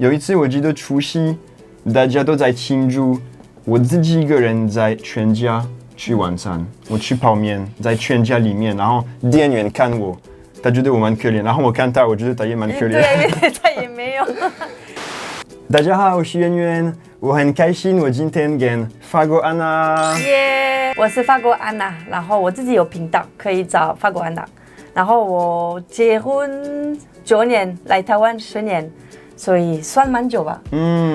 有一次我记得除夕，大家都在庆祝，我自己一个人在全家吃晚餐，我吃泡面，在全家里面，然后店员看我，他觉得我蛮可怜，然后我看他，我觉得他也蛮可怜。对，他也没有。大家好，我是圆圆，我很开心，我今天跟法国安娜。耶，我是法国安娜，然后我自己有频道，可以找法国安娜。然后我结婚9年，来台湾10年，所以算蛮久吧。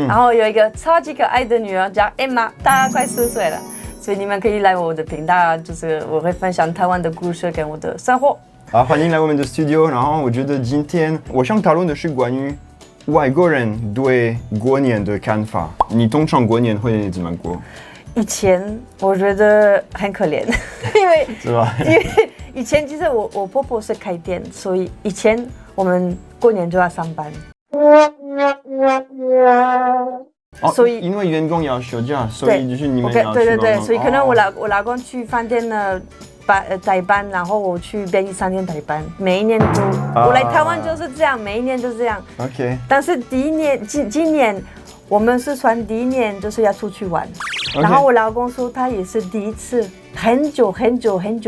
然后有一个超级可爱的女儿叫 Emma， 大快4岁了，所以你们可以来我的频道，就是我会分享台湾的故事跟我的生活。好，欢迎来我们的 studio。然后我觉得今天我想讨论的是关于外国人对过年的看法。你通常过年会怎么过？以前我觉得很可怜，因为是吧？因为以前其实我婆婆是开店，所以以前我们过年就要上班。所以因为员工要休假，所以就是你们要去对对，所以可能我老公去饭店呢代班，然后我去便利商店代班，每一年都我来台湾就是这样，每一年都这样。OK。但是今年我们是算第一年就是要出去玩，然后我老公说他也是第一次，很久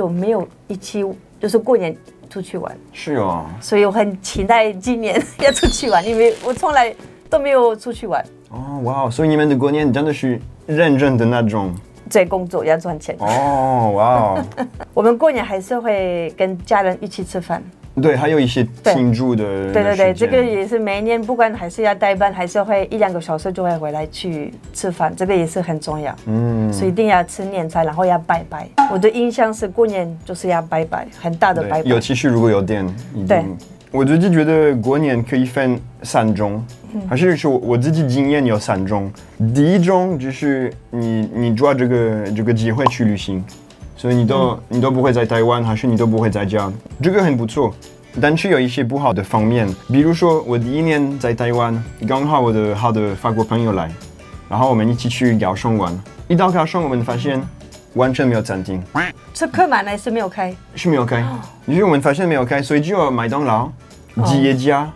没有一起就是过年出去玩。是哦。所以我很期待今年要出去玩，因为我从来都没有出去玩。哦，哇！所以你们的过年真的是认真的那种。在工作要赚钱。哦，哇！我们过年还是会跟家人一起吃饭。对，还有一些庆祝的。对，这个也是每一年，不管还是要代班，还是会1-2个小时就会回来去吃饭，这个也是很重要。所以一定要吃年菜，然后要拜拜。我的印象是过年就是要拜拜，很大的拜拜。尤其是如果有店。对。我自己觉得过年可以分3种，还是说我自己经验有3种。第一种就是你抓这个机会去旅行，所以你都不会在台湾，还是你都不会在家，这个很不错。但是有一些不好的方面，比如说我第1年在台湾，刚好我的好的法国朋友来，然后我们一起去高雄玩。一到高雄，我们发现完全没有餐厅。是客满还是没有开？是没有开，因为我们发现没有开，所以只有麦当劳、吉野家，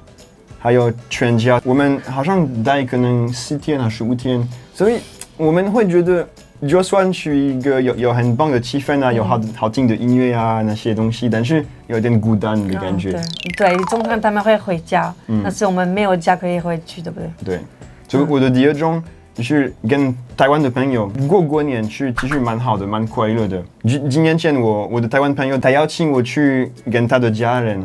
还有全家。我们好像待可能4天还是5天，所以我们会觉得，就算是一个有很棒的气氛啊，有好听的音乐啊那些东西，但是有点孤单的感觉。对，通常他们会回家，但是我们没有家可以回去，对不对？对，所以我的第2种。就是跟台湾的朋友过年是其实蛮好的，蛮快乐的。几年前我的台湾朋友他邀请我去跟他的家人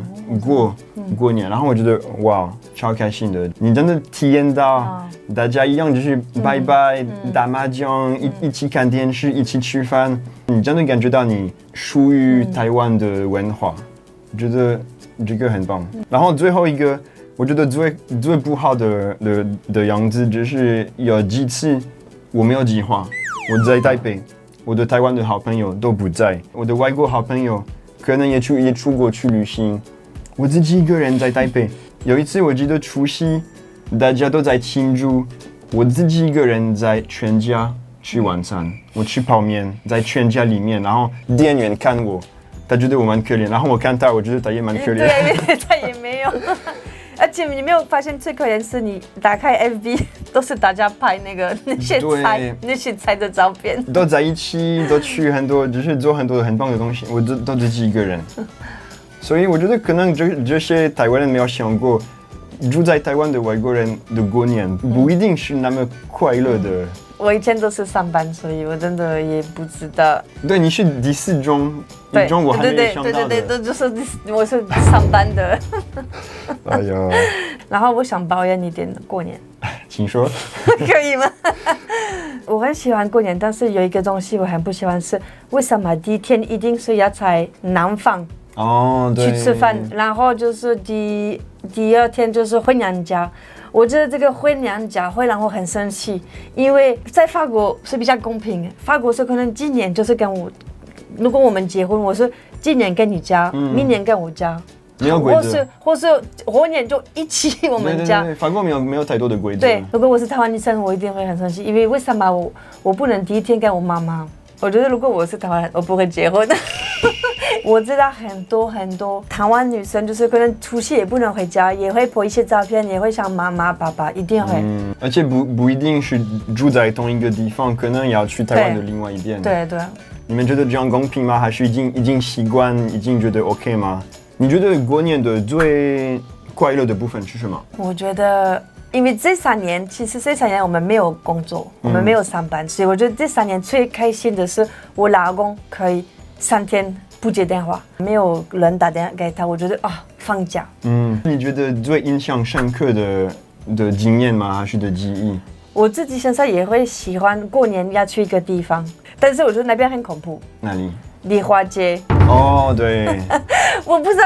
过年，然后我觉得哇超开心的。你真的体验到大家一样就是拜拜、打麻将、一起看电视、一起吃饭，你真的感觉到你属于台湾的文化，我觉得这个很棒。然后最后一个。我觉得最不好的样子就是有几次我没有计划，我在台北，我的台湾的好朋友都不在，我的外国好朋友可能也出国去旅行，我自己一个人在台北。有一次我记得除夕，大家都在庆祝，我自己一个人在全家吃晚餐，我吃泡面在全家里面，然后店员看我，他觉得我蛮可怜，然后我看他，我觉得他也蛮可怜。对，他也没有。而且你没有发现最可怜是你打开 FB 都是大家拍那些菜的照片，都在一起，都去很多，就是做很多很棒的东西，我都自己一个人。所以我觉得可能这些台湾人没有想过，住在台湾的外国人的过年不一定是那么快乐的。我以前都是上班，所以我真的也不知道。对，你是第4种，一种我还没想到的。对，就是我是上班的。哎呀！然后我想抱怨一点过年，请说。可以吗？我很喜欢过年，但是有一个东西我很不喜欢，是为什么第1天一定是要在南方去吃饭，然后就是第2天就是回娘家。我觉得这个回娘家会让我很生气，因为在法国是比较公平，法国是可能今年就是跟我，如果我们结婚，我是今年跟你家，明年跟我家，没有规则，或是后年就一起我们家。对，法国没有太多的规则。对，如果我是台湾女生，我一定会很生气，因为为什么我不能第1天跟我妈妈，我觉得如果我是台湾人，我不会结婚。我知道很多台湾女生就是可能除夕也不能回家，也会 po 一些照片，也会想妈妈爸爸，一定会。而且不一定是住在同一个地方，可能要去台湾的另外一边。对。你们觉得这样公平吗？还是已经习惯，已经觉得 OK 吗？你觉得过年的最快乐的部分是什么？我觉得，因为这3年我们没有工作，我们没有上班，所以我觉得这3年最开心的是我老公可以3天不接电话，没有人打电话给他，我觉得放假。你觉得最印象深刻的经验吗？还是的记忆？我自己现在也会喜欢过年要去一个地方，但是我觉得那边很恐怖。哪里？梨花街。哦，对。我不知道，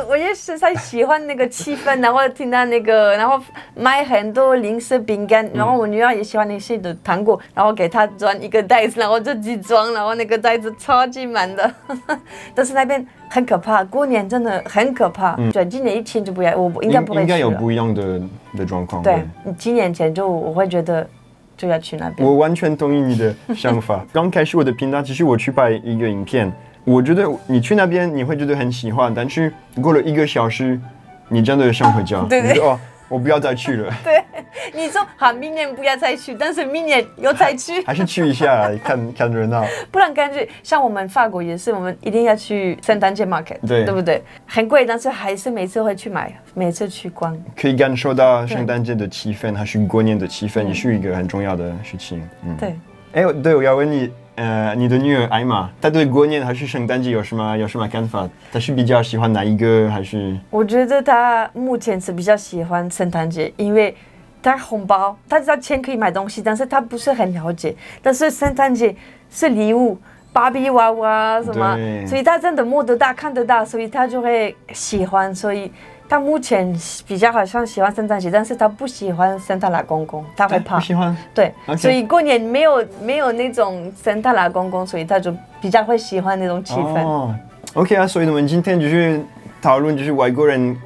我也是在喜欢那个气氛，然后听到那个，然后买很多零食饼干，然后我女儿也喜欢那些的糖果，然后给她装一个袋子，然后自己装，然后那个袋子超级满的。但是那边很可怕，过年真的很可怕。对，今年疫情就不要，我应该不会去了。应该有不一样的状况。对，几年前我会觉得就要去那边。我完全同意你的想法。刚开始我的频道，其实我去拍一个影片。我觉得你去那边你会觉得很喜欢，但是过了1个小时，你真的想回家。对。你说我不要再去了。对，你说好，明年不要再去，但是明年又再去。还是去一下看热闹。不然感觉像我们法国也是，我们一定要去圣诞节 market， 对不对？很贵，但是还是每次会去买，每次去逛。可以感受到圣诞节的气氛，还是过年的气氛，也是一个很重要的事情。对。对，我要问你。你的女儿艾玛，她对过年还是圣诞节有什么看法？她是比较喜欢哪一个？还是？我觉得她目前是比较喜欢圣诞节，因为她红包，她知道钱可以买东西，但是她不是很了解。但是圣诞节是礼物，芭比娃娃什么，所以她真的摸得到、看得到，所以她就会喜欢。所以她目前比较好像喜欢圣诞节，但是她不喜欢圣诞老公公，她会怕。不喜欢。对，所以过年没有那种圣诞老公公，所以她就比较会喜欢那种气氛。OK 啊，所以我们今天就是讨论就是外国人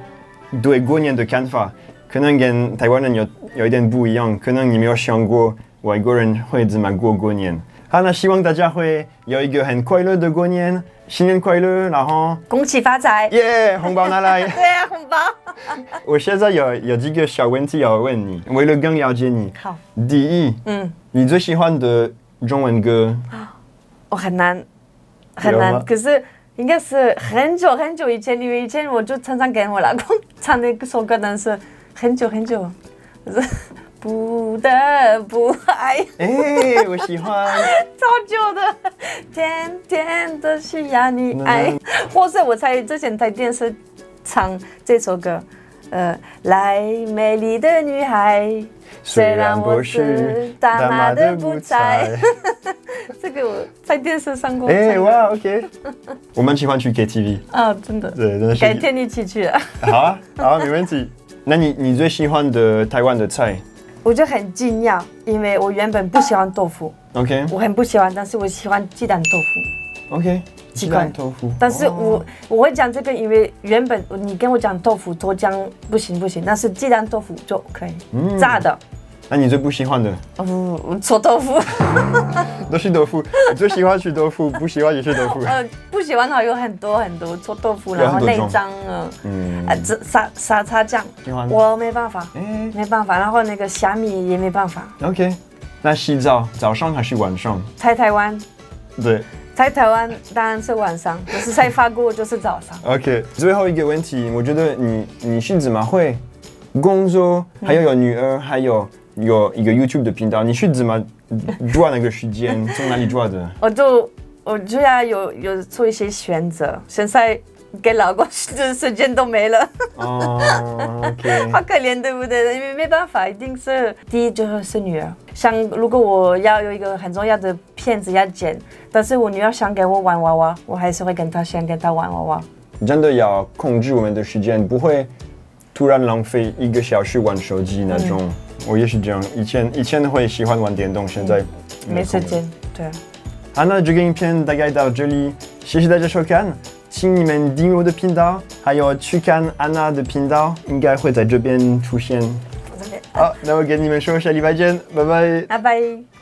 对过年的看法，可能跟台湾人有一点不一样，可能你没有想过外国人会怎么过年。好，那希望大家会有一个很快乐的过年。新年快乐，然后恭喜发财！耶，红包拿来！对啊，红包。我现在有几个小问题要问你，为了更了解你。好。第一，你最喜欢的中文歌？很难，可是应该是很久以前，因为以前我就常常跟我老公唱那首歌，但是很久，不得不爱。我喜欢。超久的，天天都需要你爱。或是我之前在电视唱这首歌，来美丽的女孩，虽然我是大马的不才。这个我在电视上过。哇 ，OK。我们喜欢去 KTV。真的。对，真的是。改天一起去啊。好啊，没问题。那你最喜欢的台湾的菜？我就很惊讶，因为我原本不喜欢豆腐。OK。我很不喜欢，但是我喜欢鸡蛋豆腐。OK。鸡蛋豆腐。但是我会讲这个，因为原本你跟我讲豆腐豆浆不行，但是鸡蛋豆腐就可以。炸的。那你最不喜欢的？臭豆腐。都是豆腐，最喜欢吃豆腐，不喜欢也是豆腐。不喜欢的有很多臭豆腐，然后内脏沙茶酱，我没办法，没办法。然后那个虾米也没办法。OK。那洗澡早上还是晚上？在台湾。对。在台湾当然是晚上，可是在法国就是早上。OK。最后一个问题，我觉得你是怎么会工作，还有女儿，还有一个 YouTube 的频道，你是怎么抓那个时间？从哪里抓的？我就要有做一些选择，现在给老公的时间都没了。OK。好可怜，对不对？因为没办法，一定是第一就是女儿。像如果我要有一个很重要的片子要剪，但是我女儿想给我玩娃娃，我还是会先跟她玩娃娃。真的要控制我们的时间，不会突然浪费1个小时玩手机那种。我也是这样，以前会喜欢玩电动，现在没时间。对。好，那这个影片大概到这里，谢谢大家收看，请你们订阅我的频道，还有去看安娜的频道，应该会在这边出现。好，那我跟你们说下礼拜见，拜拜。拜拜。